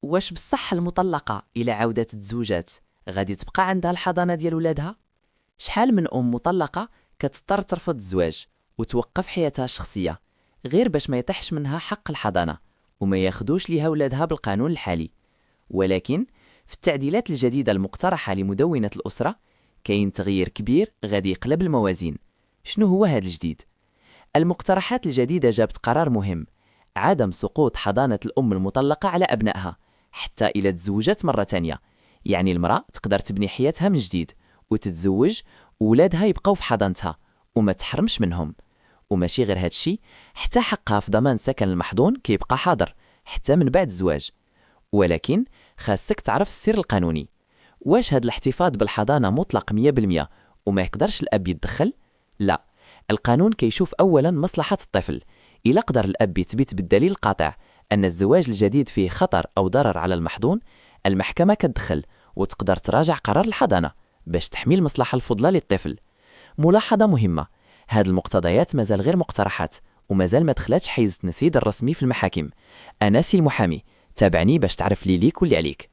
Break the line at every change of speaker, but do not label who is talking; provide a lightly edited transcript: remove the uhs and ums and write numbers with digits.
واش بصح المطلقة إلى عاودات تزوجات غادي تبقى عندها الحضانة ديال ولادها؟ شحال من مطلقة كتضطر ترفض الزواج وتوقف حياتها الشخصية غير باش ما يطيحش منها حق الحضانة وما ياخدوش ليها ولادها بالقانون الحالي. ولكن في التعديلات الجديدة المقترحة لمدونة الأسرة كاين تغيير كبير غادي يقلب الموازين. شنو هو هذا الجديد؟ المقترحات الجديدة جابت قرار مهم: عدم سقوط حضانة الأم المطلقة على أبنائها حتى إلى تزوجت مرة تانية. يعني المرأة تقدر تبني حياتها من جديد وتتزوج وولادها يبقوا في حضانتها وما تحرمش منهم. وماشي غير هادشي، حتى حقها في ضمان سكن المحضون كيبقى حاضر حتى من بعد الزواج. ولكن خاصك تعرف السر القانوني. واش هاد الاحتفاظ بالحضانة مطلق 100% وما يقدرش الأب يتدخل؟ لا، القانون كيشوف أولا مصلحة الطفل. إلا قدر الأب يثبت بالدليل القاطع أن الزواج الجديد فيه خطر أو ضرر على المحظون، المحكمة كتدخل وتقدر تراجع قرار الحضانة باش تحمي المصلحة الفضلى للطفل. ملاحظة مهمة: هاد المقتضيات مازال غير مقترحات ومازال ما دخلتش حيز التنفيذ الرسمي في المحاكم. أنا سي المحامي، تابعني باش تعرف لي ليك واللي عليك.